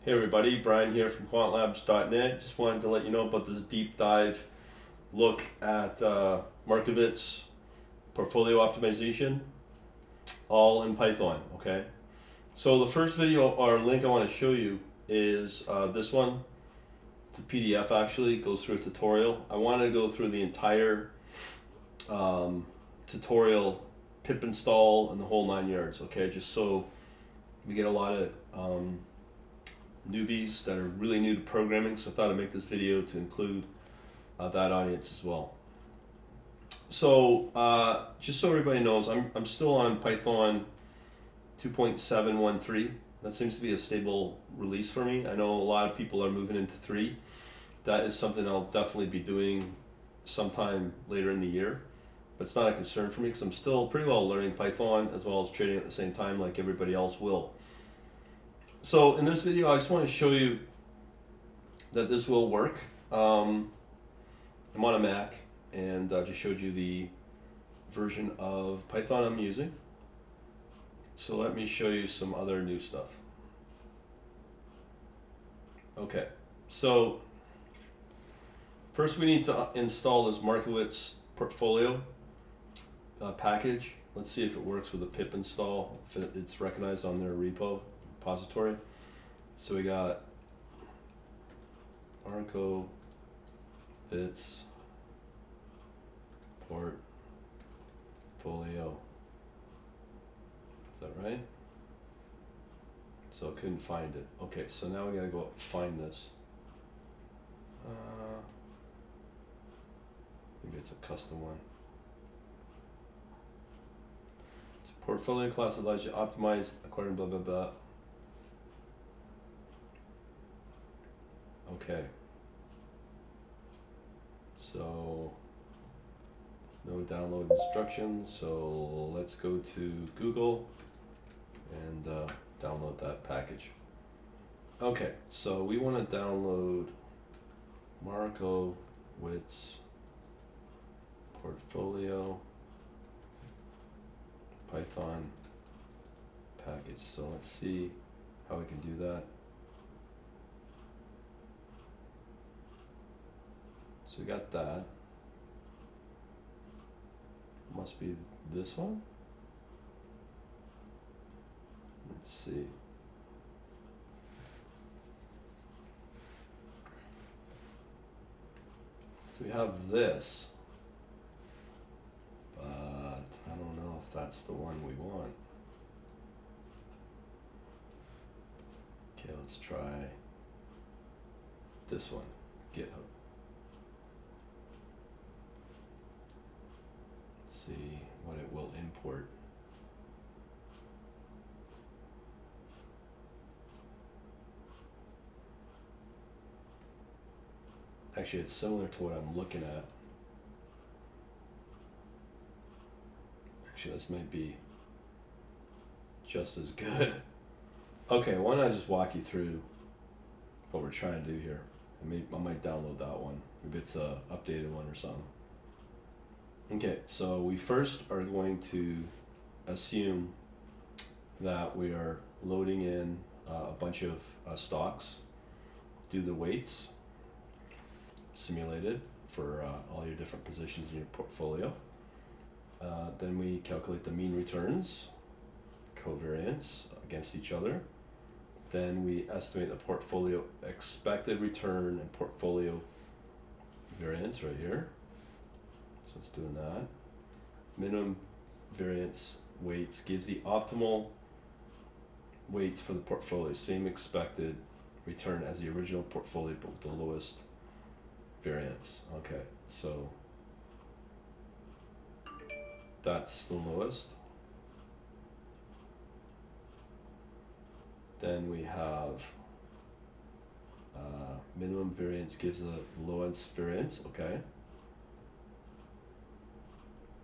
Hey everybody, Brian here from quantlabs.net. Just wanted to let you know about this deep dive look at Markowitz Portfolio Optimization, all in Python, okay? So the first video or link I want to show you is this one. It's a PDF actually, it goes through a tutorial. I want to go through the entire tutorial, pip install, and the whole 9 yards, okay? Just so we get a lot of newbies that are really new to programming, so I thought I'd make this video to include that audience as well. So just so everybody knows, I'm still on Python 2.713. That seems to be a stable release for me. I know a lot of people are moving into 3. That is something I'll definitely be doing sometime later in the year, but it's not a concern for me because I'm still pretty well learning Python as well as trading at the same time like everybody else will. So in this video, I just want to show you that this will work. I'm on a Mac, and I just showed you the version of Python I'm using. So let me show you some other new stuff. Okay, so first we need to install this Markowitz Portfolio package. Let's see if it works with a pip install, if it's recognized on their repository. So we got Markowitz Portfolio. Is that right? So I couldn't find it. Okay, so now we gotta go up and find this. Maybe it's a custom one. It's a portfolio class that allows you to optimize according to blah blah blah. Okay. So no download instructions, so let's go to Google and download that package. Okay, so we want to download Markowitz Portfolio Python package. So let's see how we can do that. So we got that. Must be this one. Let's see. So we have this, but I don't know if that's the one we want. Okay, let's try this one, GitHub. See what it will import. Actually, it's similar to what I'm looking at. Actually, this might be just as good. Okay, why don't I just walk you through what we're trying to do here. I might download that one. Maybe it's a updated one or something. Okay, so we first are going to assume that we are loading in a bunch of stocks, do the weights simulated for all your different positions in your portfolio. Then we calculate the mean returns, covariance against each other. Then we estimate the portfolio expected return and portfolio variance right here. So it's doing that. Minimum variance weights gives the optimal weights for the portfolio, same expected return as the original portfolio, but with the lowest variance. Okay, so that's the lowest. Then we have minimum variance gives the lowest variance, okay.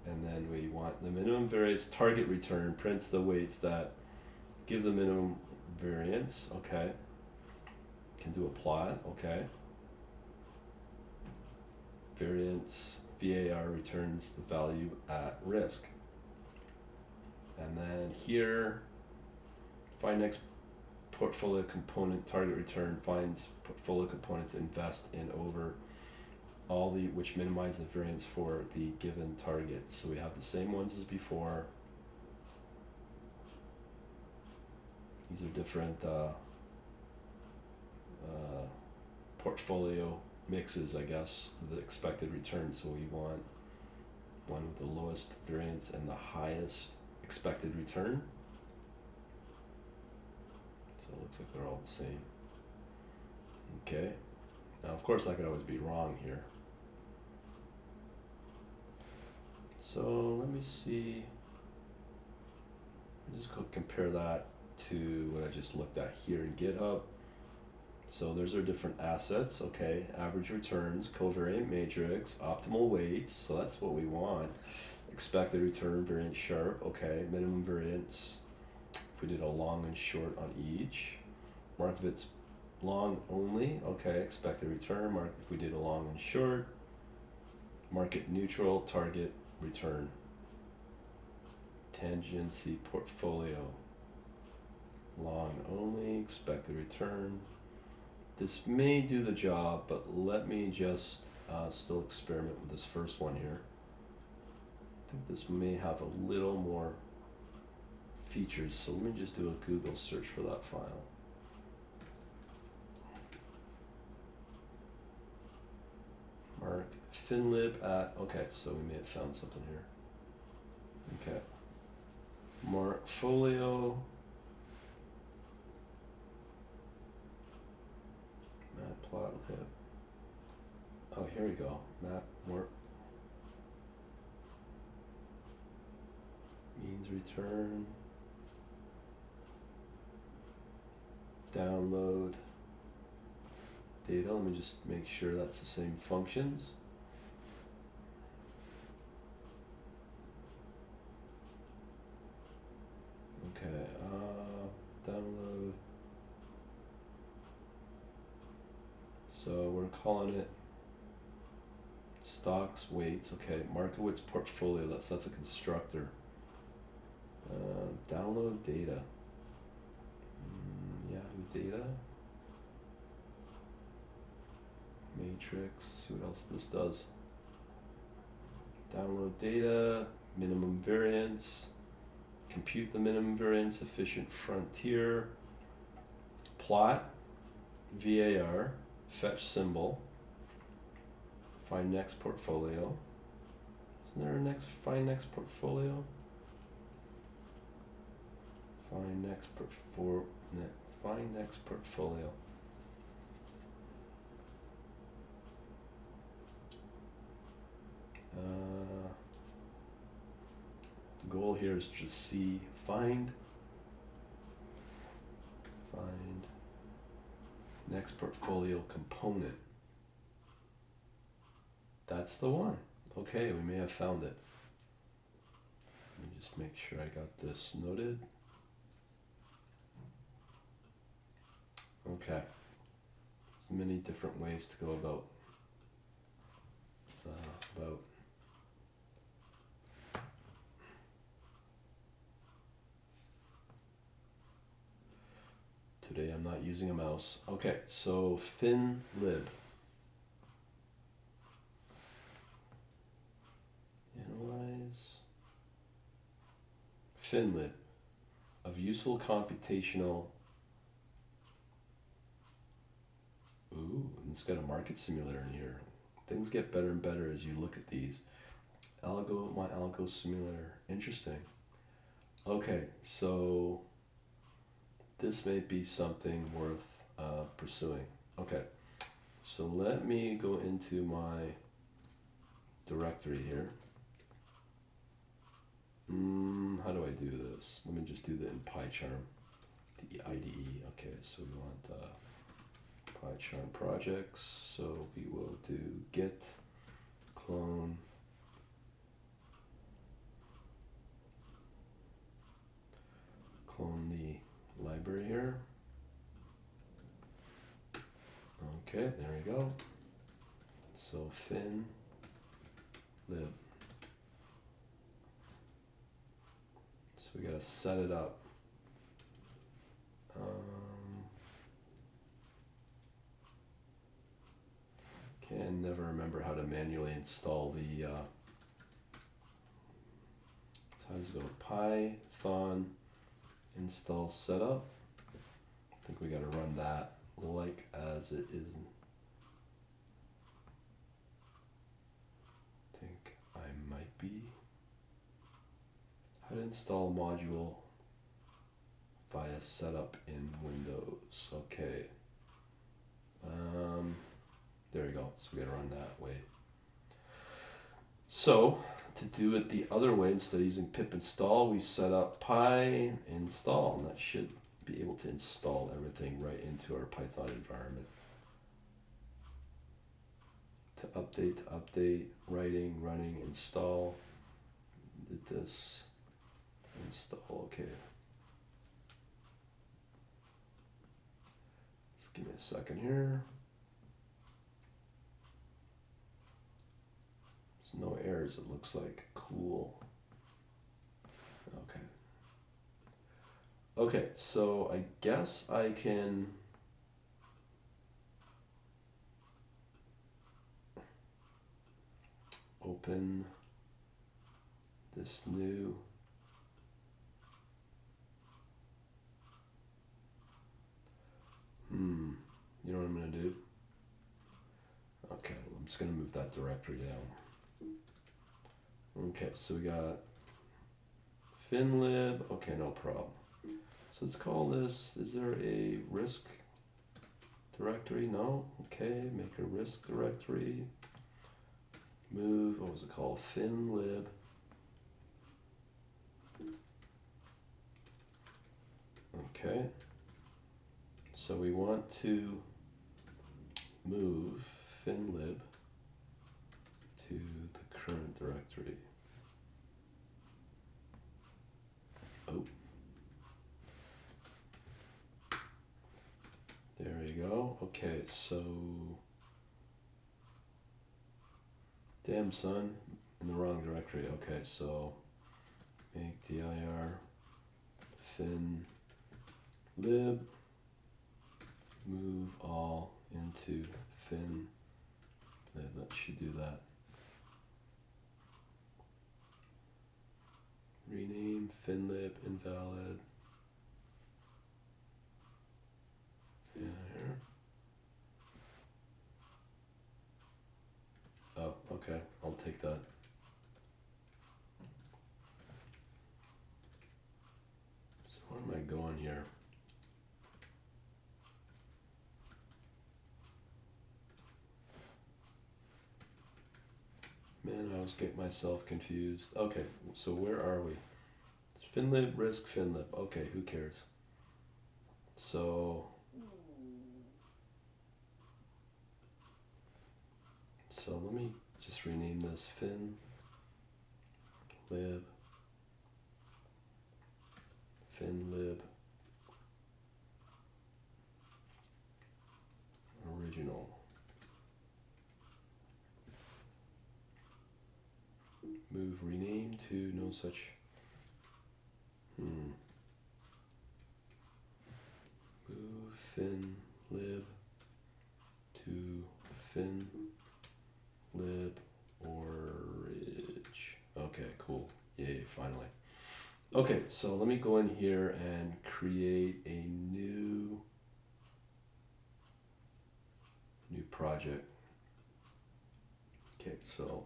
And then we want the minimum variance target return prints the weights that give the minimum variance, okay. Can do a plot, okay. Variance VAR returns the value at risk. And then here, find next portfolio component target return finds portfolio component to invest in over all the which minimize the variance for the given target. So we have the same ones as before. These are different portfolio mixes, I guess, with the expected return. So we want one with the lowest variance and the highest expected return. So it looks like they're all the same. Okay. Now, of course, I could always be wrong here. So let me see. Just go compare that to what I just looked at here in GitHub. So there's our different assets, okay, average returns, covariant matrix, optimal weights, so that's what we want. Expected return, variance sharp, okay, minimum variance, if we did a long and short on each. Markowitz long only, okay, expected return, if we did a long and short. Market neutral, target return. Tangency portfolio, long only, expected return. This may do the job, but let me just still experiment with this first one here. I think this may have a little more features, so let me just do a Google search for that file. Mark finlib at, okay, so we may have found something here. Okay. Portfolio. Plot, okay. Oh, here we go. Map work. Means return. Download data. Let me just make sure that's the same functions. Okay, download. So we're calling it stocks, weights, okay, Markowitz Portfolio, that's a constructor. Download data. Yahoo data. Matrix, see what else this does. Download data, minimum variance, compute the minimum variance, efficient frontier, plot, VAR, fetch symbol, find next portfolio. Isn't there a next find next portfolio? Find next find next portfolio. The goal here is just see find next portfolio component. That's the one. Okay, we may have found it. Let me just make sure I got this noted. Okay. There's many different ways to go about today I'm not using a mouse. Okay, so finlib. Analyze. Finlib. Of useful computational. Ooh, and it's got a market simulator in here. Things get better and better as you look at these. My algo simulator. Interesting. Okay, so this may be something worth pursuing. Okay, so let me go into my directory here. How do I do this? Let me just do that in PyCharm, the IDE. Okay, so we want PyCharm projects. So we will do git clone the library here. Okay, there we go. So finlib. So we gotta set it up. never remember how to manually install the, so how does it go? Python install setup. I think we gotta run that like as it is. I think I might be. How to install module via setup in Windows. Okay. There we go. So we gotta run that way. So to do it the other way, instead of using pip install, we set up py install, and that should be able to install everything right into our Python environment. To update, writing, running, install. Did this, install, okay. Just give me a second here. There's no errors, it looks like. Cool. Okay. Okay, so I guess I can open this new you know what I'm gonna do? Okay, I'm just gonna move that directory down. Okay, so we got finlib, okay, no problem. So let's call this, is there a risk directory? No, okay, make a risk directory. Move, what was it called? Finlib. Okay, so we want to move finlib to the current directory. Oh. There we go. Okay, so damn son, in the wrong directory. Okay, so make dir finlib, move all into finlib. That should do that. Rename finlib invalid. Here. Oh, okay, I'll take that. So where am I going here? Man, I was getting myself confused. Okay, so where are we? Finlib, risk, finlib. Okay, who cares? So let me just rename this finlib original. Move rename to no such. Move finlib to finlib orig. Okay, cool. Yay, finally. Okay, so let me go in here and create a new project. Okay, so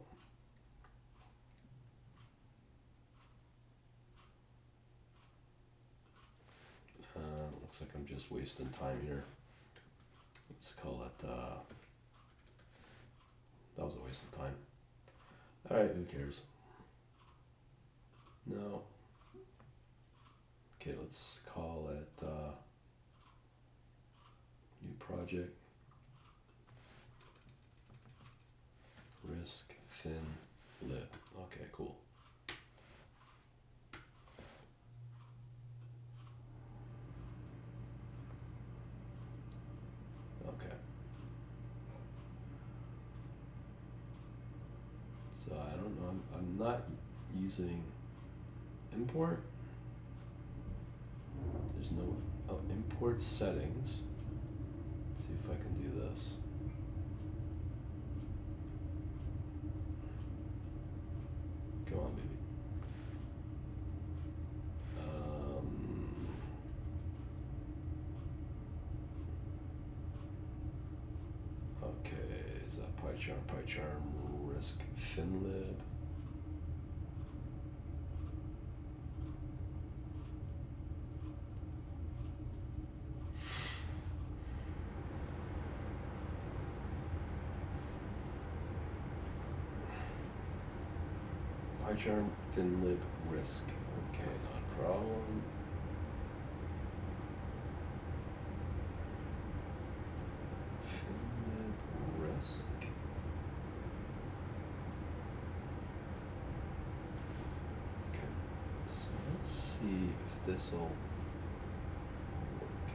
looks like I'm just wasting time here. Let's call it, that was a waste of time. All right, who cares? No. Okay, let's call it new project, risk finlib. Okay, cool. Okay. So I don't know, I'm not using import. There's no, import settings. Let's see if I can do this. PyCharm, risk, finlib. PyCharm, finlib, risk. Okay, not a problem. Finlib, risk. Okay, so let's see if this will work.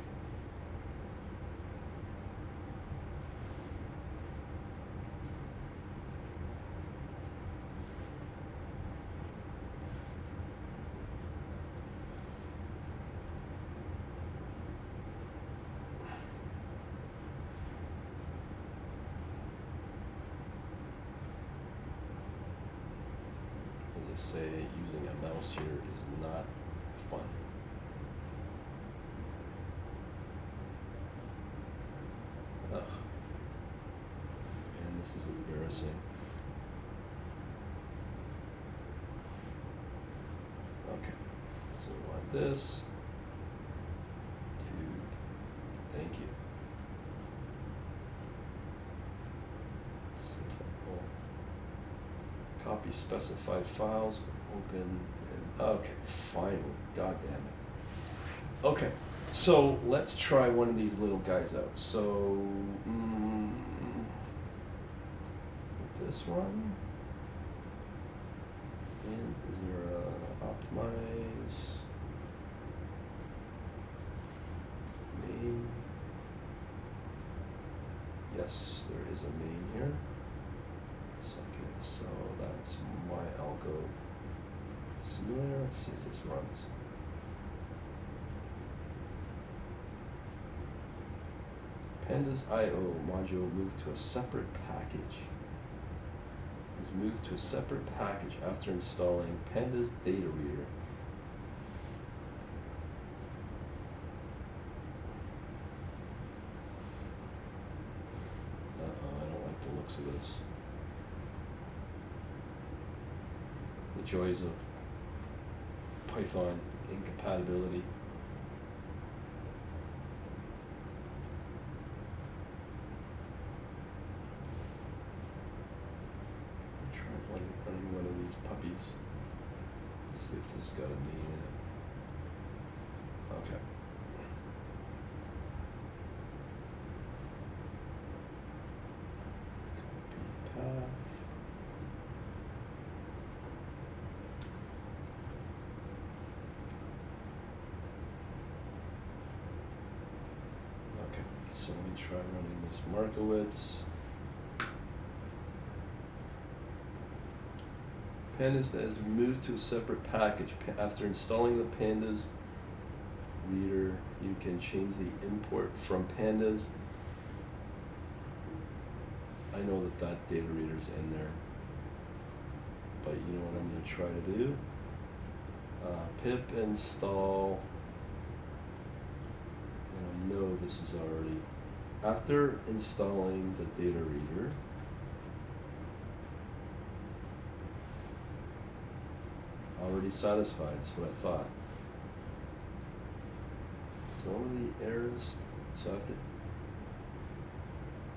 As I say, using a mouse here is not fun. Ugh. Man, this is embarrassing. Okay, so we want this to, thank you. Let's see if that will copy specified files, open, and okay, finally, god damn it. Okay, so let's try one of these little guys out. So, this one, and is there a optimize main? Yes, there is a main here. Okay, so that's my algo simulator. Let's see if this runs. Pandas IO module moved to a separate package. Is moved to a separate package after installing Pandas data reader. I don't like the looks of this. The joys of Python incompatibility. Running one of these puppies. Let's see if this has got a main in it. Okay. Copy path. Okay, so let me try running this Markowitz. Pandas has moved to a separate package. After installing the Pandas reader, you can change the import from Pandas. I know that data reader's in there, but you know what I'm going to try to do? Pip install, and I know this is already, after installing the data reader, already satisfied, that's what I thought. So what are the errors? So I have to,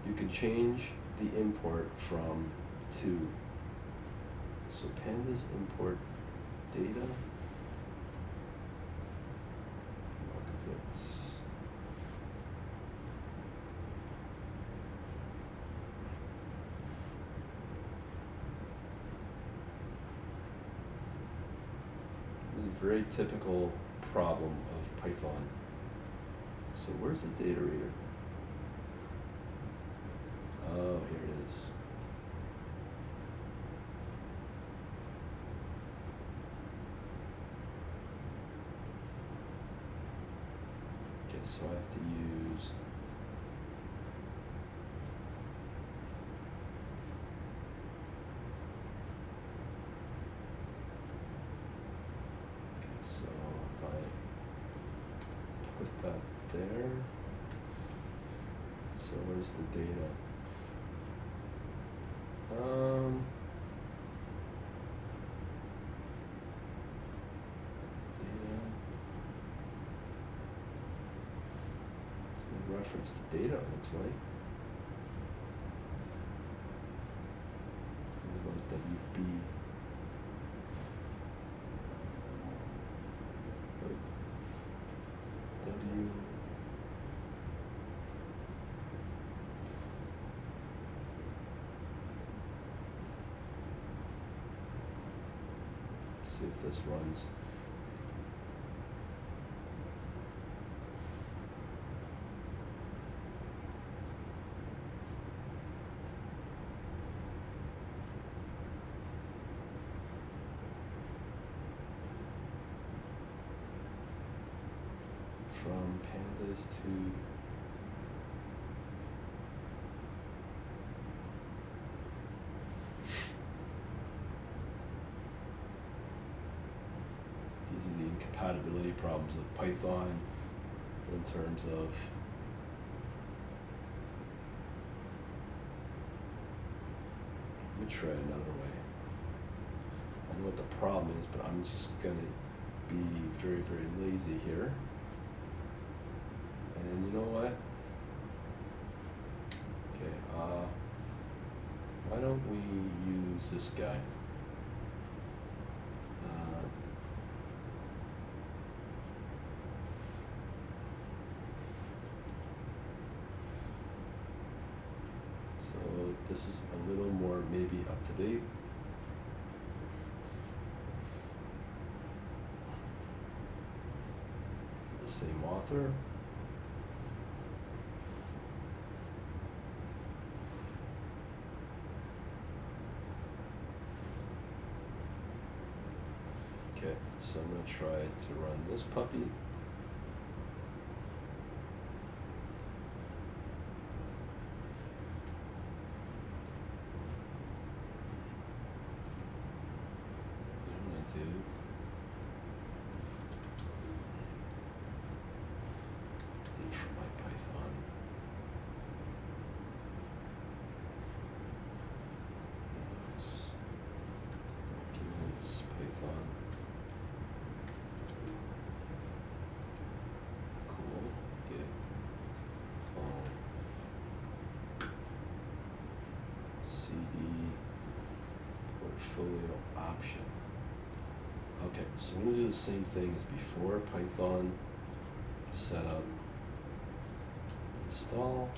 you can change the import from to. So pandas import data. Markowitz. This is a very typical problem of Python. So where's the data reader? Oh, here it is. Okay, so I have to use so if I put that there, so where's the data? There's no reference to data, it looks like. What about WB? W. See if this runs. From pandas to these are the incompatibility problems of Python in terms of let me try it another way. I know what the problem is, but I'm just gonna be very, very lazy here. And you know what? Okay, why don't we use this guy? So this is a little more maybe up to date. It's the same author. Okay, so I'm going to try to run this puppy. What I'm going to do for my Python. Documents, Python. Portfolio option. Okay, so we're going to do the same thing as before. Python setup, install.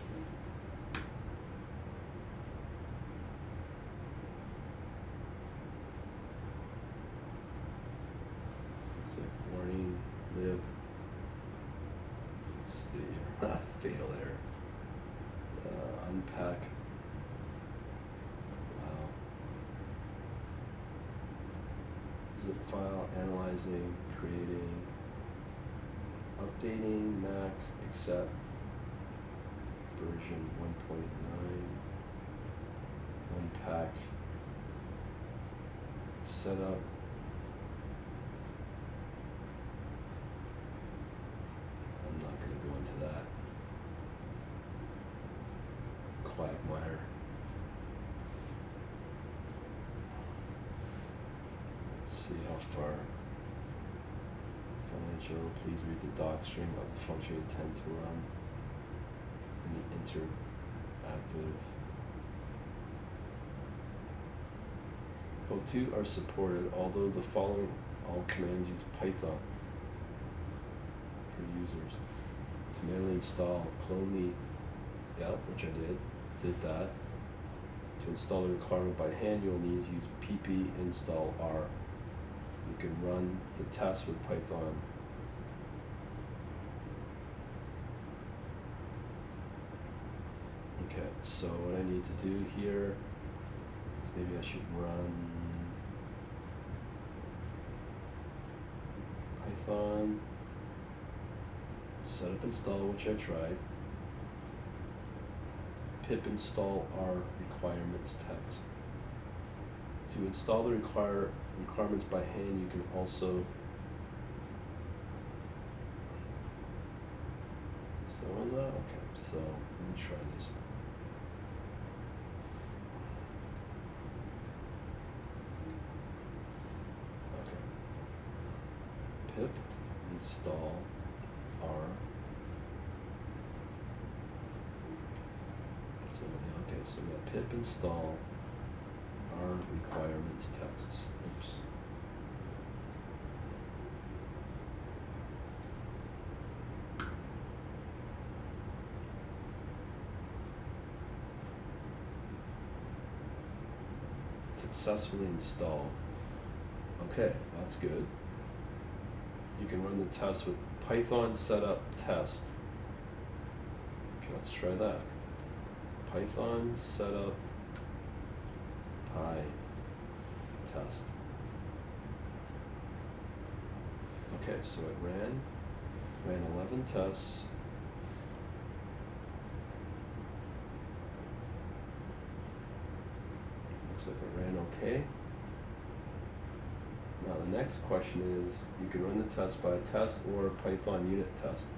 Looks like warning, lib. Let's see here. Fatal error. Unpack. Zip file, analyzing, creating, updating, Mac, accept, version 1.9, unpack, setup, I'm not going to go into that quagmire. See how far. Financial, please read the doc string of the function you intend to run in the interactive. Both two are supported, although the following all commands use Python for users. To manually install, clone the, which I did that. To install the requirement by hand, you'll need to use pp install r. You can run the test with Python. Okay, so what I need to do here is maybe I should run Python, setup install, which I tried, pip install r requirements text. To install the requirements by hand, you can also, so was that? Okay, so let me try this. pip install r. So okay, so we got pip install r requirements texts. Oops. Successfully installed. Okay, that's good. You can run the test with Python setup test. Okay, let's try that. Python setup py test. Okay, so it ran 11 tests. Looks like it ran okay. Now the next question is, you can run the test by test or Python unit test.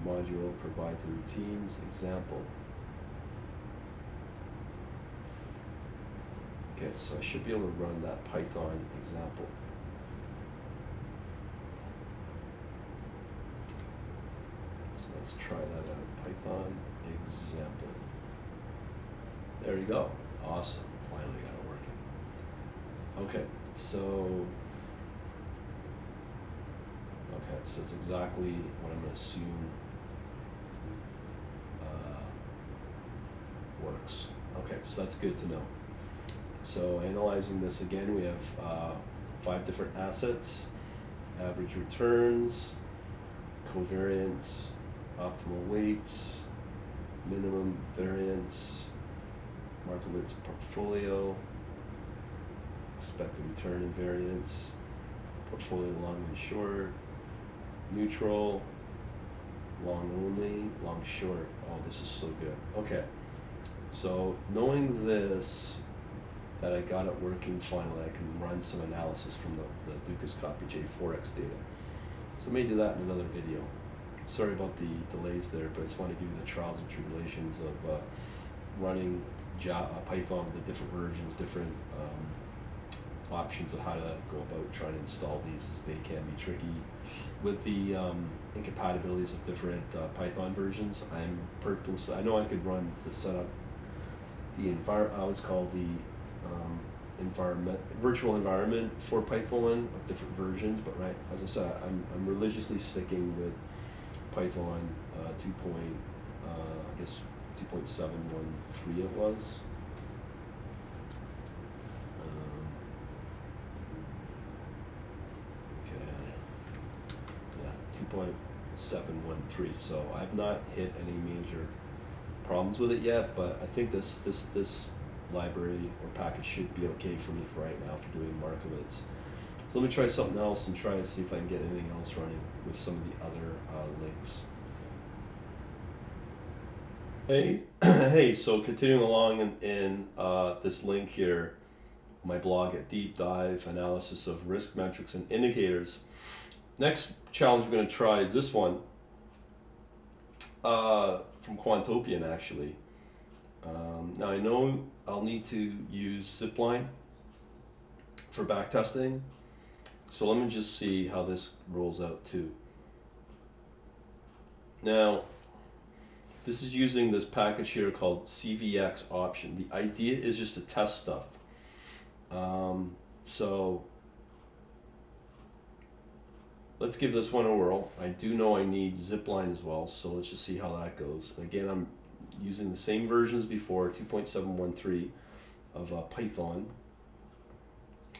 Module provides a routines example. Okay, so I should be able to run that Python example. So let's try that out. Python example. There you go. Awesome. Finally got it working. Okay, so it's exactly what I'm going to assume works. Okay, so that's good to know. So analyzing this again, we have 5 different assets: average returns, covariance, optimal weights, minimum variance, Markowitz Portfolio, expected return and variance, portfolio long and short, neutral, long only, long short. Oh, this is so good. Okay, so knowing this, that I got it working finally, I can run some analysis from the Dukas copy J4X data. So I may do that in another video. Sorry about the delays there, but I just want to give you the trials and tribulations of running Python with the different versions, different options of how to go about trying to install these, as they can be tricky. With the incompatibilities of different Python versions, I know I could run the setup, what's called the virtual environment for Python of different versions, but as I said, I'm religiously sticking with Python 2.713 it was. Okay, yeah, 2.713. So I've not hit any major problems with it yet, but I think this library or package should be okay for me for right now for doing Markowitz. So let me try something else and try to see if I can get anything else running with some of the other links. Hey, so continuing along in this link here, my blog at Deep Dive Analysis of Risk Metrics and Indicators. Next challenge we're going to try is this one from Quantopian, actually. Now I know I'll need to use zipline for backtesting, so let me just see how this rolls out too. Now, this is using this package here called CVX option. The idea is just to test stuff. So let's give this one a whirl. I do know I need zipline as well, so let's just see how that goes. Again, I'm using the same version as before, 2.713 of Python.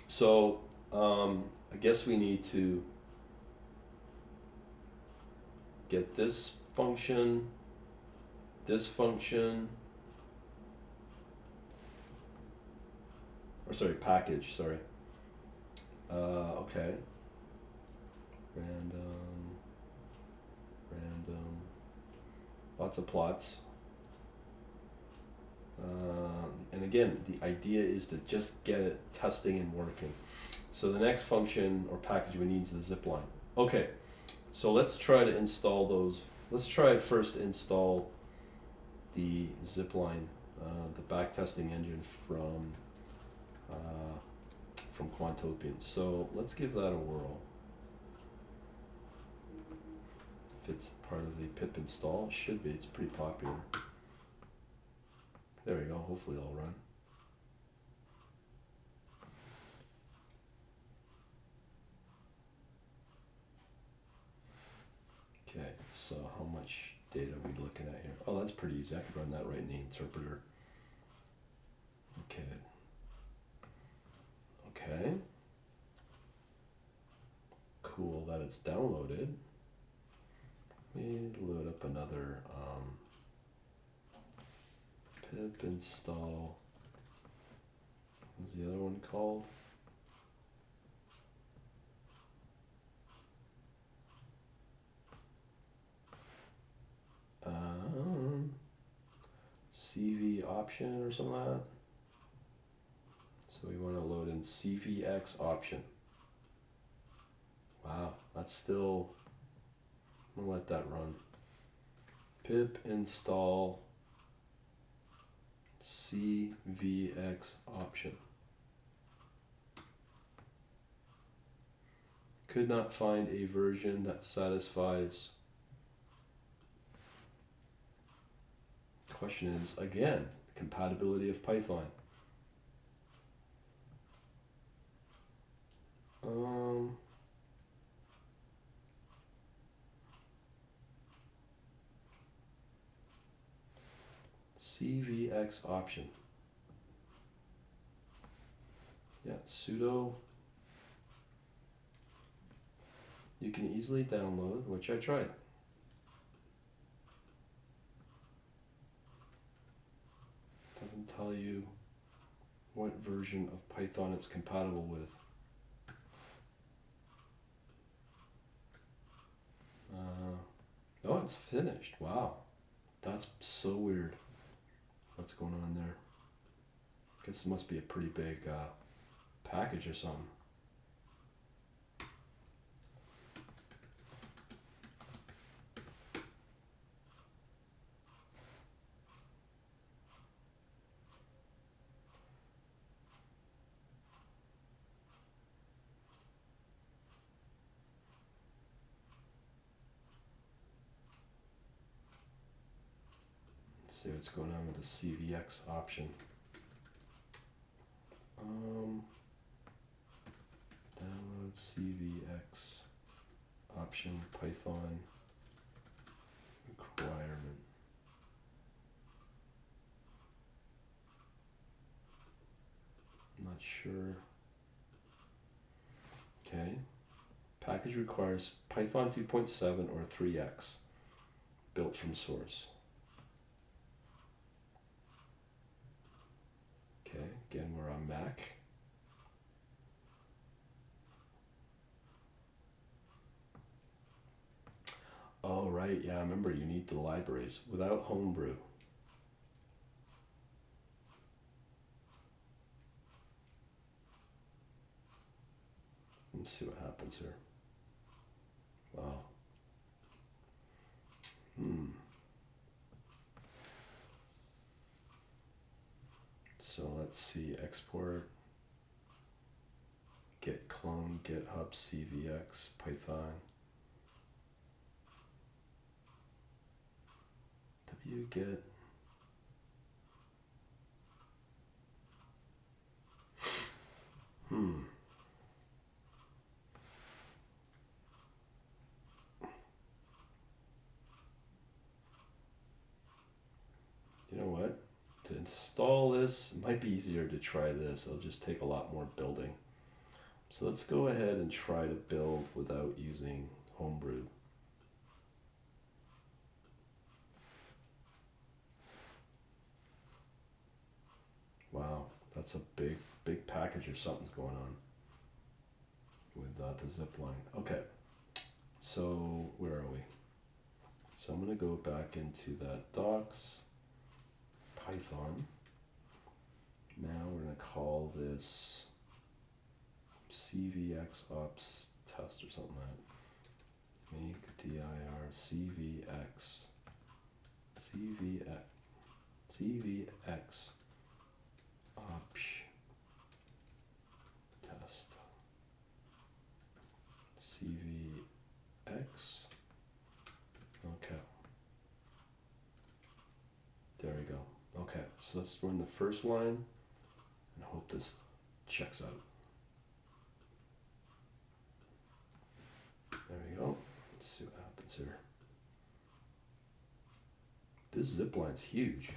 So I guess we need to get this function, package, sorry. Okay. Random, lots of plots. And again, the idea is to just get it testing and working. So the next function or package we need is the zipline. Okay, so let's try to install those. Let's try first to install the zipline, the backtesting engine from Quantopian. So let's give that a whirl. if it's part of the pip install. It should be, it's pretty popular. There we go, hopefully it'll run. Okay, so how much data are we looking at here? Oh, that's pretty easy. I could run that right in the interpreter. Okay. Okay. Cool that it's downloaded. We load up another pip install. What was the other one called? CV option or something like that. So we want to load in CVX option. Wow, that's still, I'm gonna let that run. Pip install CVX option. Could not find a version that satisfies. Question is, again, compatibility of Python. CVX option. Yeah, sudo. You can easily download, which I tried. Doesn't tell you what version of Python it's compatible with. Oh, it's finished. Wow. That's so weird. What's going on there? Guess it must be a pretty big package or something. Let's see what's going on with the CVX option. Download CVX option Python requirement. I'm not sure. Okay. Package requires Python 2.7 or 3x, built from source. Okay, again, we're on Mac. Oh, right, yeah, remember you need the libraries without Homebrew. Let's see what happens here. Wow. So let's see, export, git clone, GitHub, CVX, Python, wget. You know what? To install this, it might be easier to try this. It'll just take a lot more building. So let's go ahead and try to build without using Homebrew. Wow, that's a big package or something's going on with the zip line. Okay, so where are we? So I'm gonna go back into that docs, Python. Now we're gonna call this CVX ops test or something like that. Make dir CVX ops test. CVX There we go. Okay, so let's run the first line and hope this checks out. There we go. Let's see what happens here. This zip line's huge.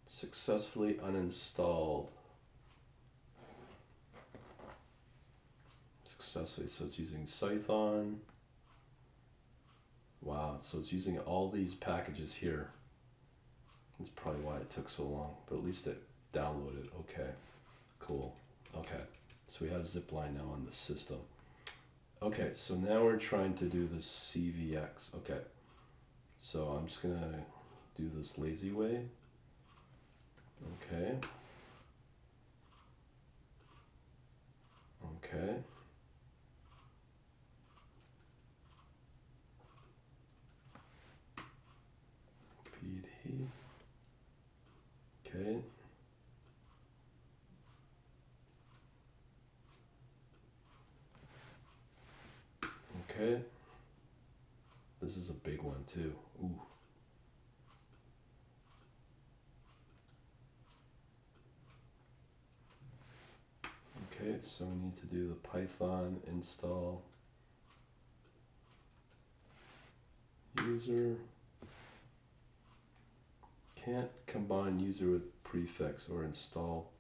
Successfully uninstalled. Successfully, so it's using Python. Wow, so it's using all these packages here. That's probably why it took so long, but at least it downloaded. Okay, cool. Okay, so we have zipline now on the system. Okay, so now we're trying to do this CVX. Okay, so I'm just gonna do this lazy way. Okay. Okay. PD. Okay. Okay. This is a big one too. Ooh. Okay, so we need to do the Python install user. Can't combine user with prefix or install.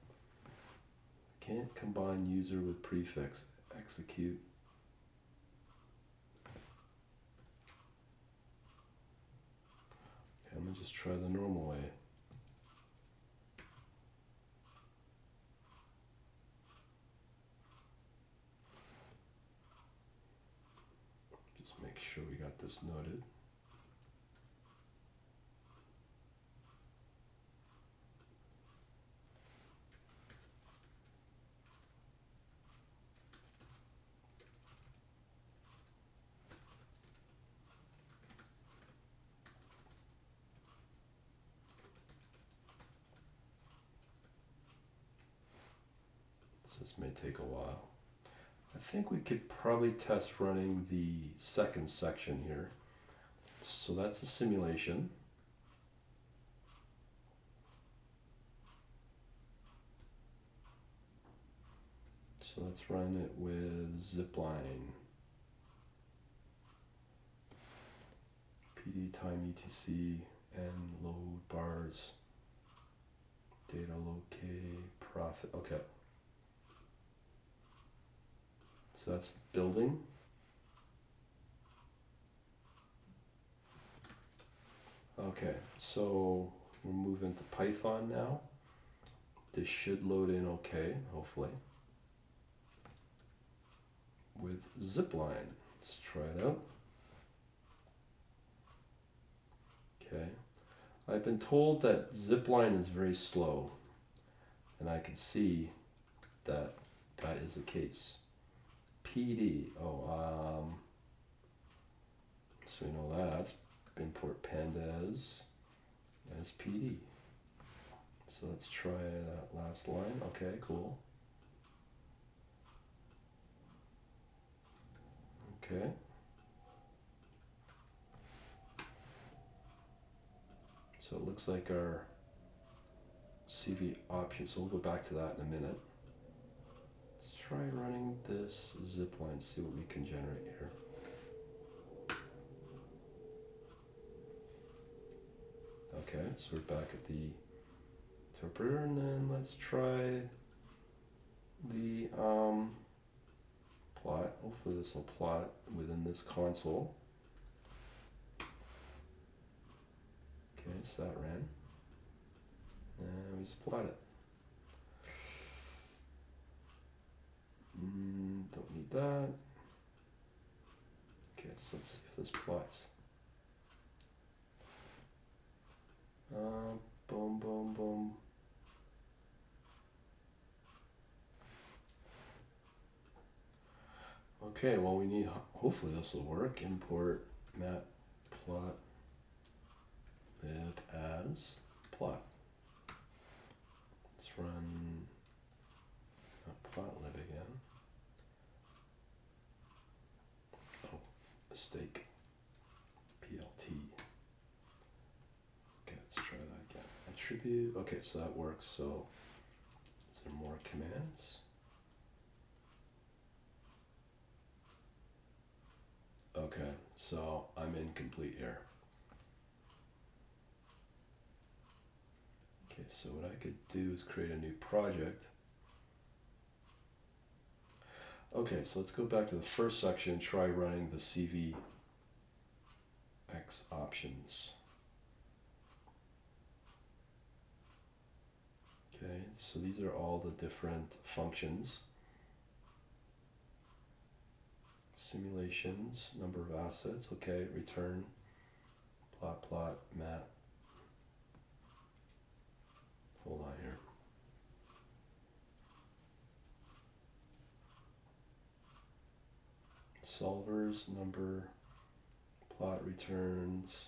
Can't combine user with prefix. Execute. Okay, I'm gonna just try the normal way. Just make sure we got this noted. This may take a while. I think we could probably test running the second section here. So that's a simulation. So let's run it with zipline. PD time etc and load bars. Data locate profit. Okay. So that's building. Okay, so we'll move into Python now. This should load in okay, hopefully. With zipline. Let's try it out. Okay. I've been told that zipline is very slow, and I can see that that is the case. PD, so we know that. Import pandas as PD. So let's try that last line. Okay, cool. Okay. So it looks like our CV option, so we'll go back to that in a minute. Let's try running this zipline, see what we can generate here. Okay, so we're back at the interpreter, and then let's try the plot. Hopefully this will plot within this console. Okay, so that ran. And we just plot it. Don't need that. Okay, so let's see if this plots. Boom, boom, boom. Okay, well we need, hopefully this will work. Import matplot lib as plot. Let's run matplotlib again. mistake. PLT. Okay, let's try that again. Attribute. Okay, so that works. So is there more commands? Okay, so I'm incomplete here. Okay, so what I could do is create a new project. Okay, so let's go back to the first section, try running the CVX options. Okay, so these are all the different functions. Simulations, number of assets, okay, return, plot, mat. Hold on here. Solvers, number, plot returns.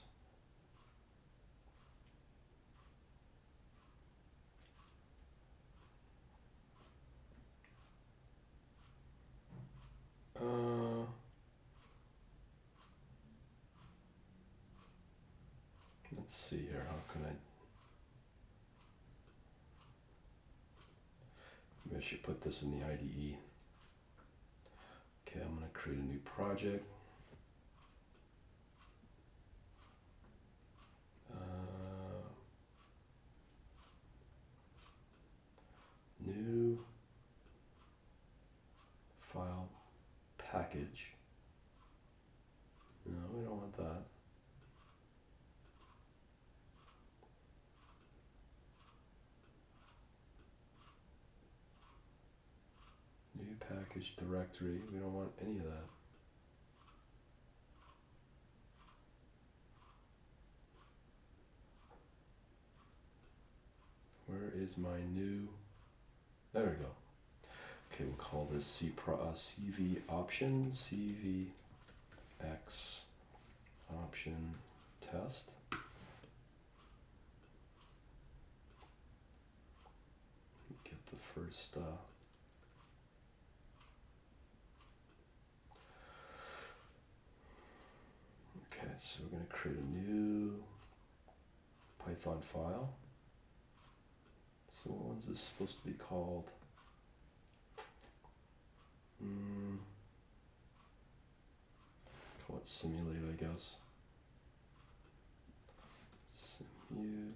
Let's see here, how can I, maybe I should put this in the IDE. Okay, I'm going to create a new project. New file package. No, we don't want that. New package directory. We don't want any of that. Where is my new? There we go. Okay, we'll call this CV option, CVX option test. Get the first. Okay, so we're going to create a new Python file. So what is this supposed to be called? Call it simulate, I guess. Simu.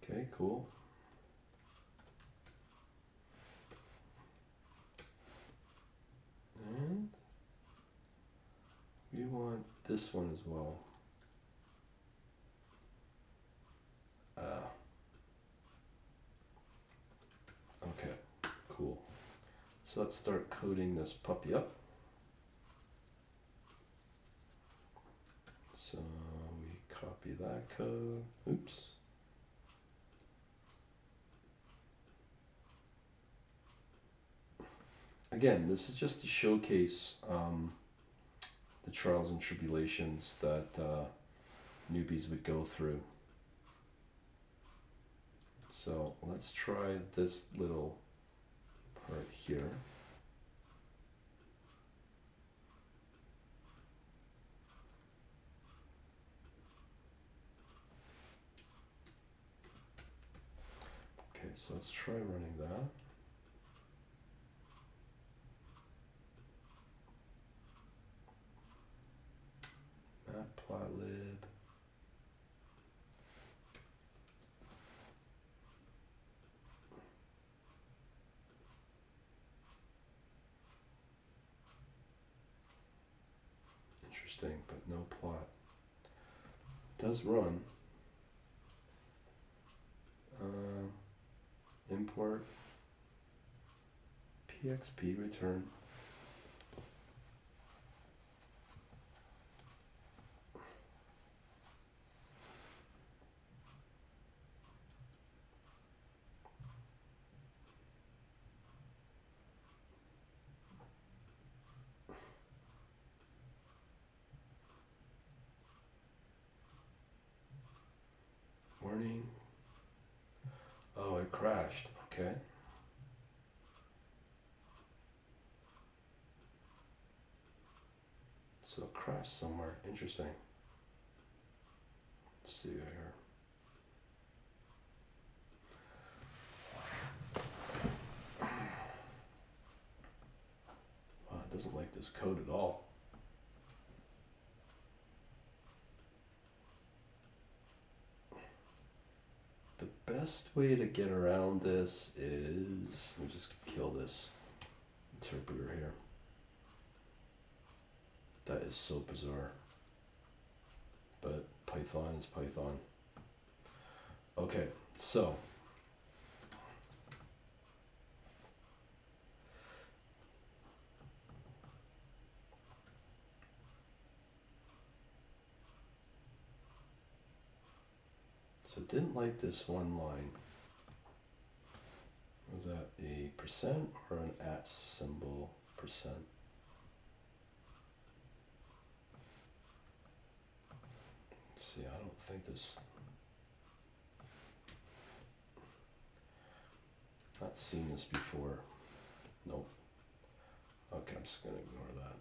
Okay, cool. And we want this one as well. Okay, cool. So let's start coding this puppy up. So we copy that code. Oops. Again, this is just to showcase the trials and tribulations that newbies would go through. So let's try this little part here. Okay, so let's try running that. Matplotlib. Interesting, but no plot. It does run. Import PXP return. Warning. Oh, it crashed. Okay. So it crashed somewhere. Interesting. Let's see here. Wow, it doesn't like this code at all. The best way to get around this is, let me just kill this interpreter here. That is so bizarre. But Python is Python. Okay, so it didn't like this one line. Was that a percent or an at symbol percent? Let's see, I don't think this, not seen this before. Nope. Okay, I'm just gonna ignore that.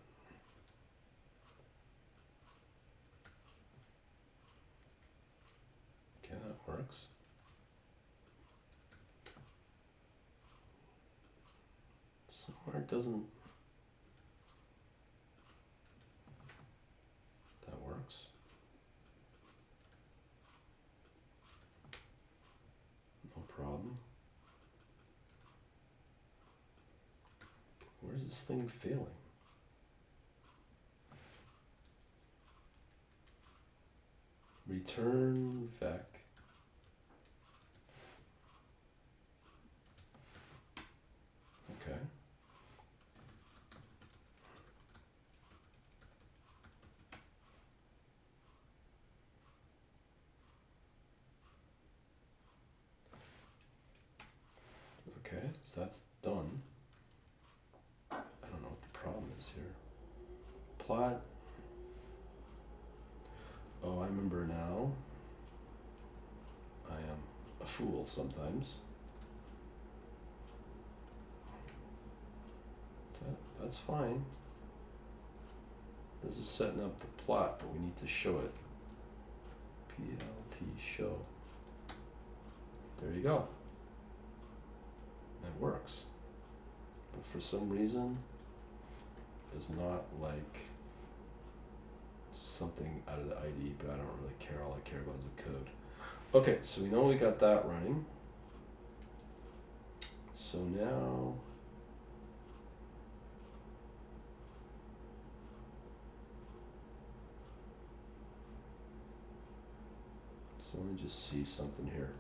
Okay, that works. Somewhere it doesn't, that works. No problem. Where's this thing failing? Return vec. Okay. Okay, so that's done. I don't know what the problem is here. Plot. Oh, I remember now. I am a fool sometimes. That's fine. This is setting up the plot, but we need to show it. PLT show. There you go. It works. But for some reason, does not like something out of the IDE, but I don't really care. All I care about is the code. Okay, so we know we got that running. So now, so let me just see something here.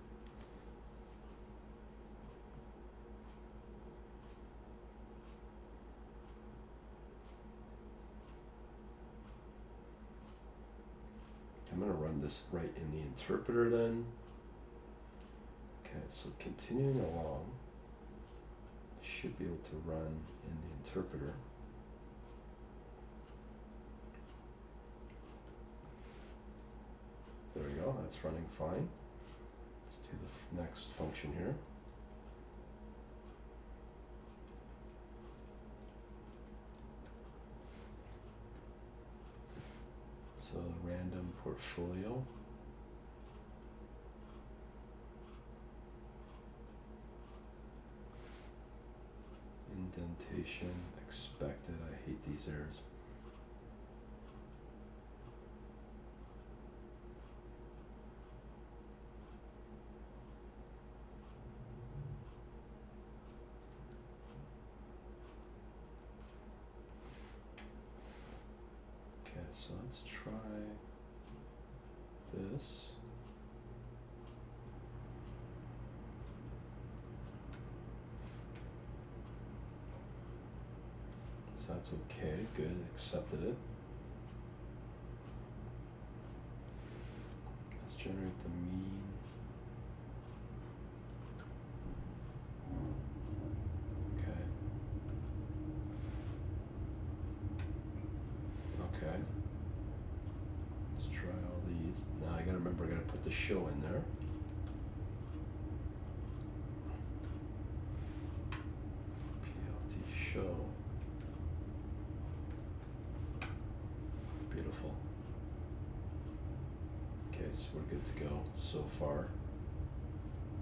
I'm going to run this right in the interpreter then. Okay, so continuing along, should be able to run in the interpreter. There we go, that's running fine. Let's do the next function here. So the random portfolio. Indentation expected. I hate these errors. Okay, so let's try this. So that's okay, good, accepted it. Let's generate the mean. Okay. Okay. Let's try all these. Now I gotta remember, I gotta put the show in there. PLT show. means we're good to go so far.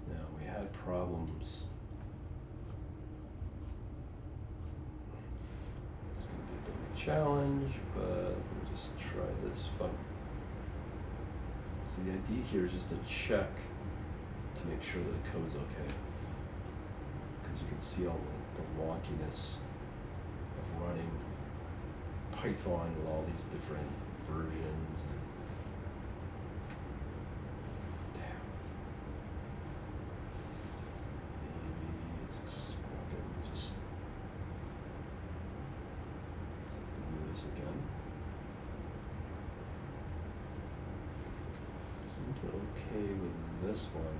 Now, we had problems. It's going to be a bit of a challenge, but we'll just try this fun. So the idea here is just to check to make sure that the code's okay. Because you can see all the wonkiness of running Python with all these different versions. Damn. Maybe it's okay, we just have to do this again. Seemed okay with this one.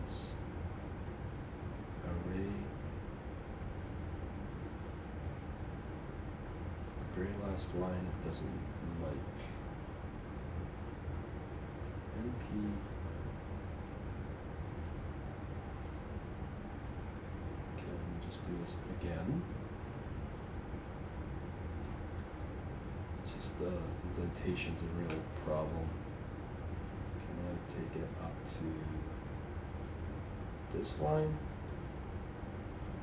As array, the very last line it doesn't like. NP okay, let me just do this again. It's just the indentation's a real problem. Can I take it up to this line?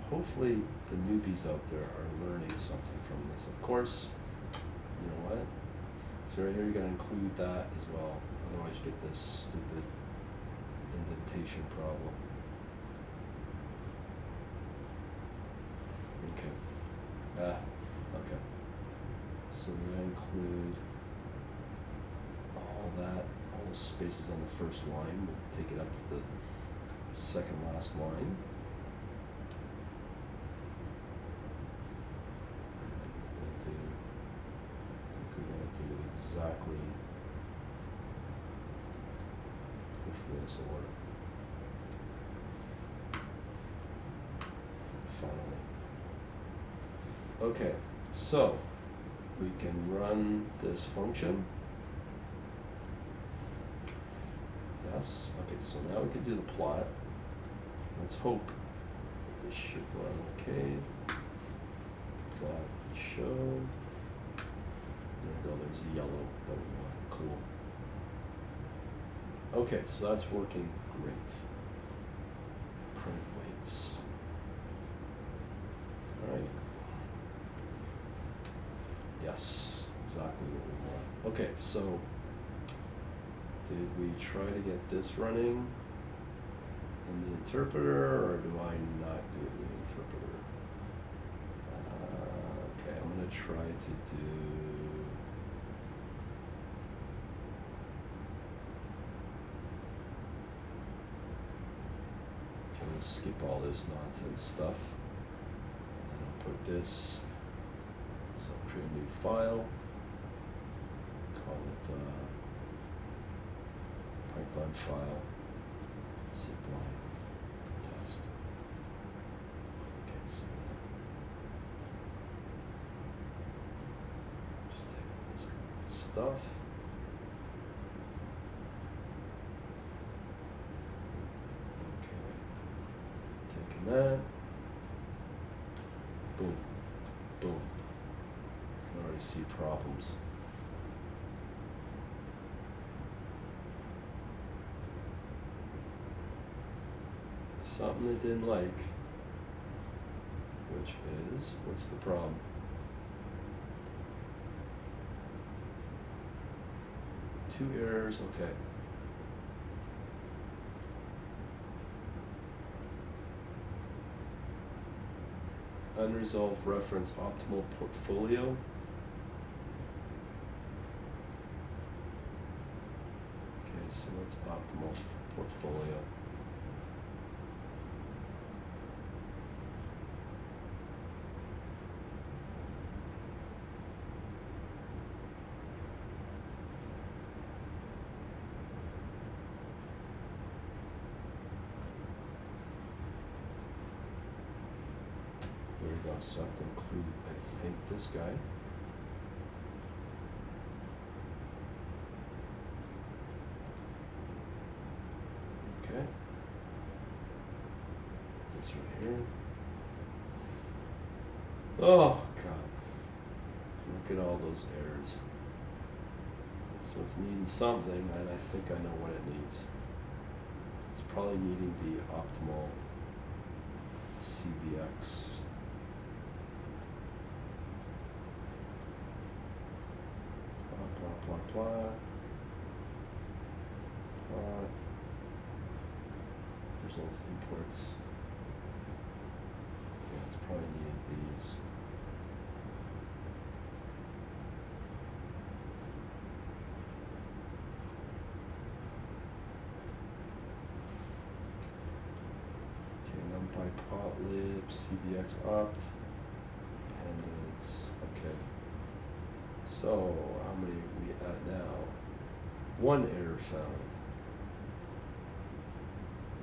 Hopefully the newbies out there are learning something from this. Of course, you know what? So right here you gotta include that as well. Otherwise you get this stupid indentation problem. Okay. Okay. So we're gonna include all that, all the spaces on the first line. We'll take it up to the second last line. We're going to do exactly, hopefully this will work. Finally. Okay, so we can run this function. Yes, okay, so now we can do the plot. Let's hope this should run okay. Plot show. There we go, there's the yellow that we want. Cool. Okay, so that's working great. Print weights. Alright. Yes, exactly what we want. Okay, so did we try to get this running in the interpreter, or do I not do it in the interpreter? Okay, I'm going to try to do... I'm going to skip all this nonsense stuff. And then I'll put this. So I'll create a new file. Call it Python file. Zipline test. Okay, so just take this stuff. Okay, taking that. Boom, boom. You can already see problems. Something they didn't like, which is, what's the problem? Two errors, okay. Unresolved reference optimal portfolio. Okay, so what's optimal portfolio? There we go, so I have to include, I think, this guy. Okay. This right here. Oh God. Look at all those errors. So it's needing something, and I think I know what it needs. It's probably needing the optimal CVX. Blah, blah, blah, blah. There's those imports. Yeah, it's probably needing these. Okay, numpy potlib, CVX opt, pandas. Okay. So how many are we at now? One error found.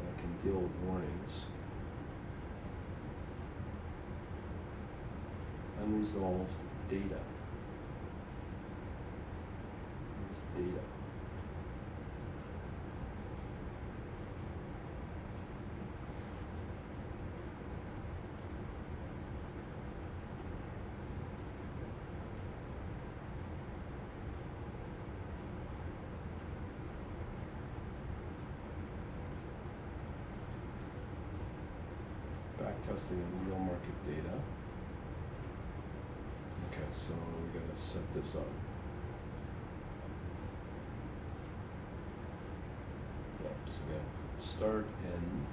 I can deal with warnings. Unresolved data. Where's data? Backtesting of real market data. Okay, so we gotta set this up. Yep, so we gotta start and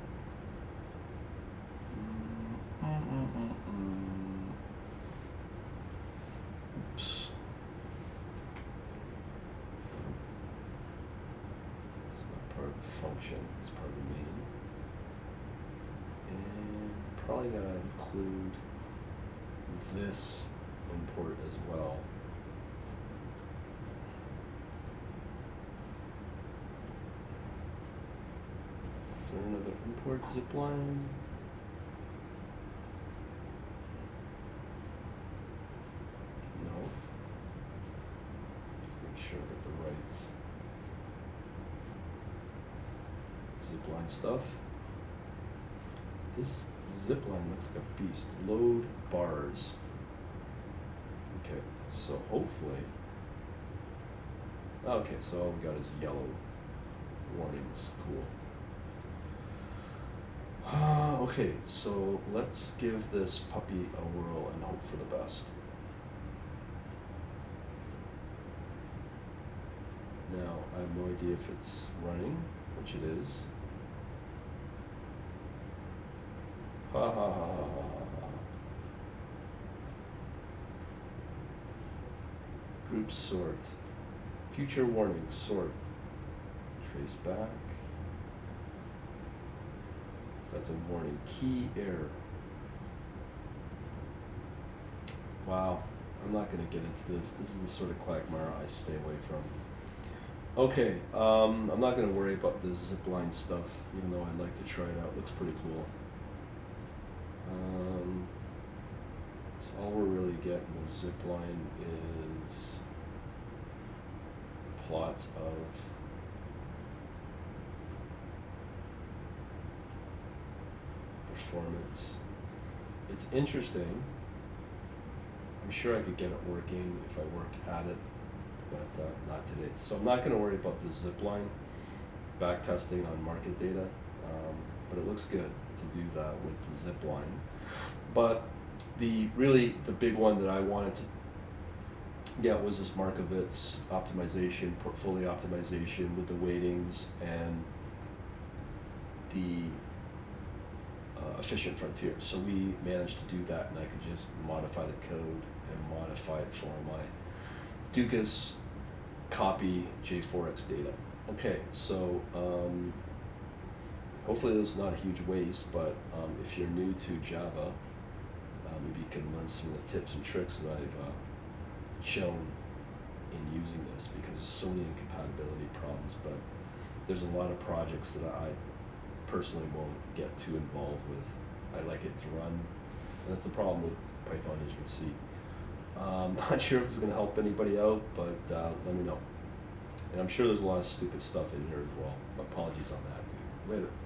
oops. It's not part of the function, it's part of the main. And probably gotta include this import as well. Is there another import zipline? No. Make sure I get the right zipline stuff. This zipline looks like a beast. Load bars. Okay, so hopefully. Okay, so all we got is yellow warnings. Cool. Okay, so let's give this puppy a whirl and hope for the best. Now, I have no idea if it's running, which it is. Ha ha ha ha ha ha. Group sort. Future warning, sort. Trace back. So that's a warning. Key error. Wow, I'm not going to get into this. This is the sort of quagmire I stay away from. Okay, I'm not going to worry about the zipline stuff, even though I'd like to try it out. It looks pretty cool. So all we're really getting with zipline is plots of performance. It's interesting. I'm sure I could get it working if I work at it, but not today. So I'm not going to worry about the zipline backtesting on market data, but it looks good to do that with the zipline. But the big one that I wanted to get was this Markowitz optimization, portfolio optimization with the weightings and the efficient frontier. So we managed to do that, and I could just modify the code and modify it for my Dukas copy J4X data. Okay, so hopefully this is not a huge waste, but if you're new to Java, maybe you can learn some of the tips and tricks that I've shown in using this, because there's so many incompatibility problems, but there's a lot of projects that I personally won't get too involved with. I like it to run, and that's the problem with Python, as you can see. Not sure if this is going to help anybody out, but let me know. And I'm sure there's a lot of stupid stuff in here as well. Apologies on that, too. Later.